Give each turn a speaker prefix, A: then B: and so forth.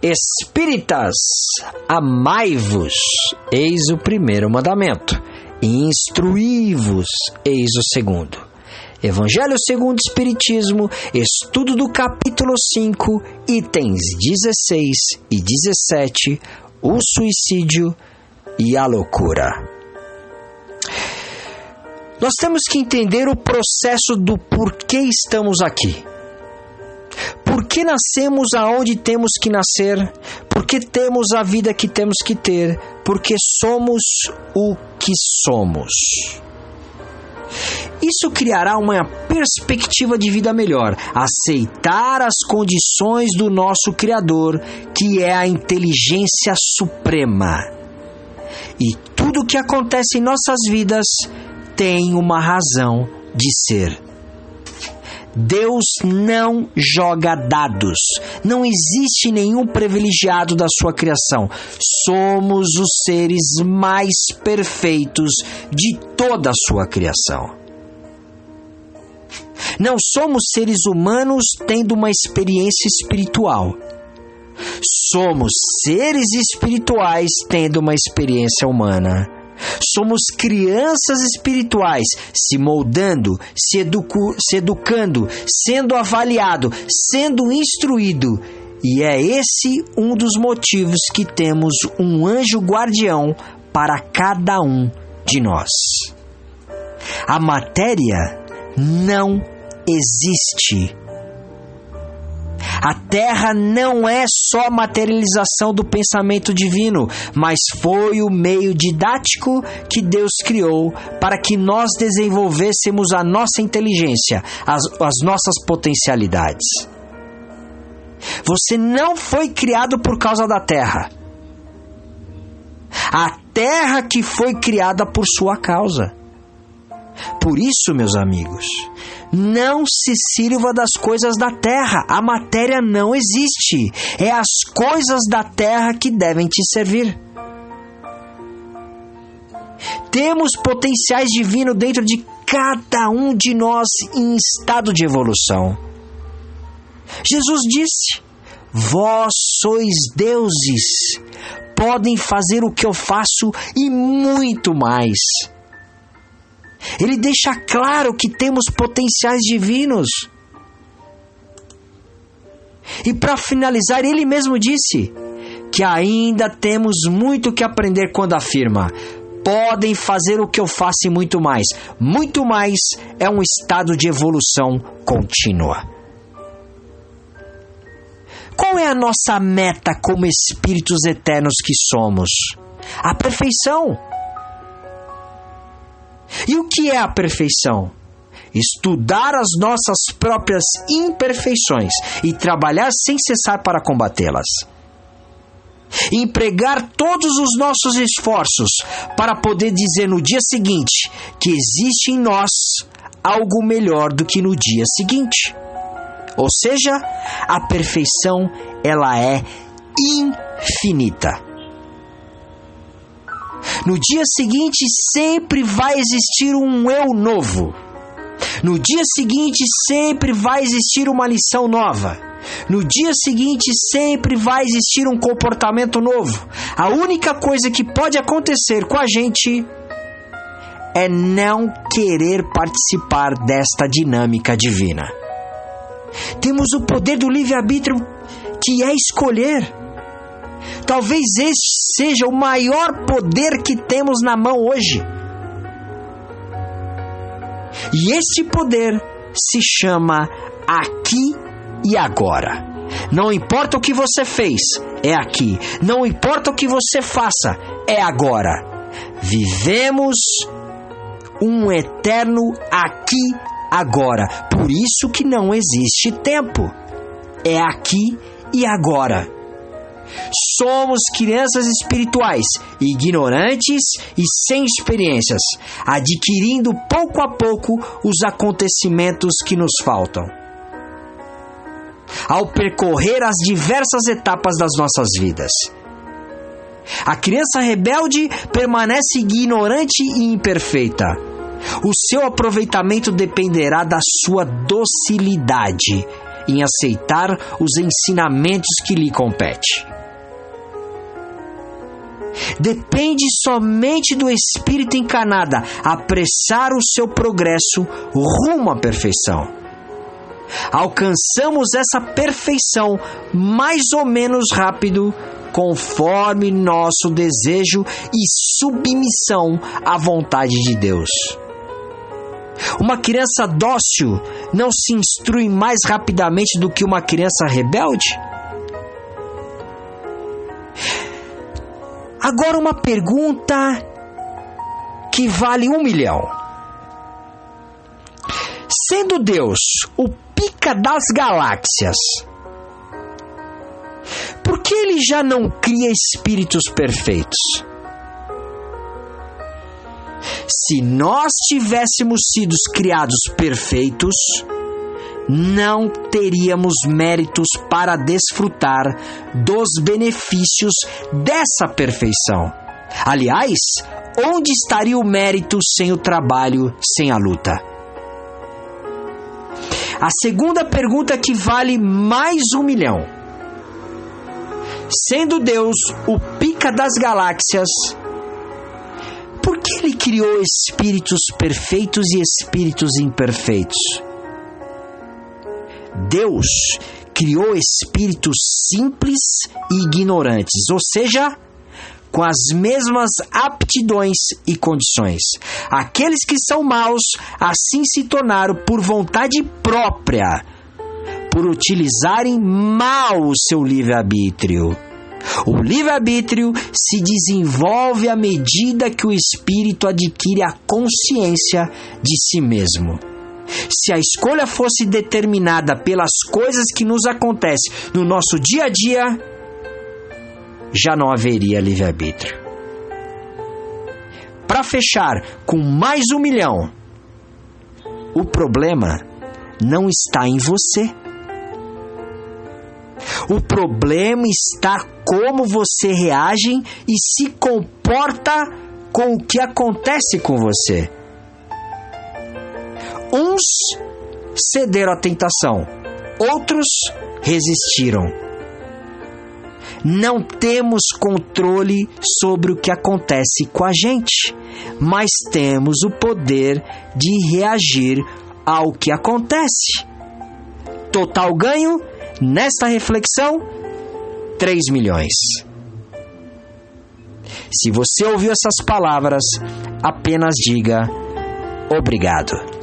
A: Espíritas, amai-vos, eis o primeiro mandamento, e instruí-vos, eis o segundo. Evangelho segundo o Espiritismo, estudo do capítulo 5, itens 16 e 17, o suicídio e a loucura. Nós temos que entender o processo do porquê estamos aqui. Por que nascemos aonde temos que nascer? Por que temos a vida que temos que ter? Porque somos o que somos. Isso criará uma perspectiva de vida melhor. Aceitar as condições do nosso Criador, que é a inteligência suprema. E tudo o que acontece em nossas vidas tem uma razão de ser. Deus não joga dados. Não existe nenhum privilegiado da sua criação. Somos os seres mais perfeitos de toda a sua criação. Não somos seres humanos tendo uma experiência espiritual. Somos seres espirituais tendo uma experiência humana. Somos crianças espirituais, se moldando, se educando, sendo avaliado, sendo instruído. E é esse um dos motivos que temos um anjo guardião para cada um de nós. A matéria não existe. A Terra não é só a materialização do pensamento divino, mas foi o meio didático que Deus criou para que nós desenvolvêssemos a nossa inteligência, as nossas potencialidades. Você não foi criado por causa da Terra. A Terra que foi criada por sua causa. Por isso, meus amigos, não se sirva das coisas da terra. A matéria não existe. É as coisas da terra que devem te servir. Temos potenciais divinos dentro de cada um de nós em estado de evolução. Jesus disse: vós sois deuses, podem fazer o que eu faço e muito mais. Ele deixa claro que temos potenciais divinos. E para finalizar, ele mesmo disse que ainda temos muito que aprender quando afirma: podem fazer o que eu faço e muito mais. Muito mais é um estado de evolução contínua. Qual é a nossa meta como espíritos eternos que somos? A perfeição. E o que é a perfeição? Estudar as nossas próprias imperfeições e trabalhar sem cessar para combatê-las. Empregar todos os nossos esforços para poder dizer no dia seguinte que existe em nós algo melhor do que no dia seguinte. Ou seja, a perfeição, ela é infinita. No dia seguinte sempre vai existir um eu novo. No dia seguinte sempre vai existir uma lição nova. No dia seguinte sempre vai existir um comportamento novo. A única coisa que pode acontecer com a gente é não querer participar desta dinâmica divina. Temos o poder do livre-arbítrio, que é escolher. Talvez este seja o maior poder que temos na mão hoje. E este poder se chama aqui e agora. Não importa o que você fez, é aqui. Não importa o que você faça, é agora. Vivemos um eterno aqui agora. Por isso que não existe tempo. É aqui e agora. Somos crianças espirituais, ignorantes e sem experiências, adquirindo pouco a pouco os acontecimentos que nos faltam. Ao percorrer as diversas etapas das nossas vidas, a criança rebelde permanece ignorante e imperfeita. O seu aproveitamento dependerá da sua docilidade em aceitar os ensinamentos que lhe competem. Depende somente do espírito encarnado apressar o seu progresso rumo à perfeição. Alcançamos essa perfeição mais ou menos rápido, conforme nosso desejo e submissão à vontade de Deus. Uma criança dócil não se instrui mais rapidamente do que uma criança rebelde? Agora uma pergunta que vale 1 milhão. Sendo Deus o pica das galáxias, por que ele já não cria espíritos perfeitos? Se nós tivéssemos sido criados perfeitos, não teríamos méritos para desfrutar dos benefícios dessa perfeição. Aliás, onde estaria o mérito sem o trabalho, sem a luta? A segunda pergunta que vale mais 1 milhão. Sendo Deus o pica das galáxias, por que ele criou espíritos perfeitos e espíritos imperfeitos? Deus criou espíritos simples e ignorantes, ou seja, com as mesmas aptidões e condições. Aqueles que são maus, assim se tornaram por vontade própria, por utilizarem mal o seu livre-arbítrio. O livre-arbítrio se desenvolve à medida que o espírito adquire a consciência de si mesmo. Se a escolha fosse determinada pelas coisas que nos acontecem no nosso dia a dia, já não haveria livre-arbítrio. Para fechar com mais 1 milhão, o problema não está em você. O problema está como você reage e se comporta com o que acontece com você. Uns cederam à tentação, outros resistiram. Não temos controle sobre o que acontece com a gente, mas temos o poder de reagir ao que acontece. Total ganho, nesta reflexão, 3 milhões. Se você ouviu essas palavras, apenas diga obrigado.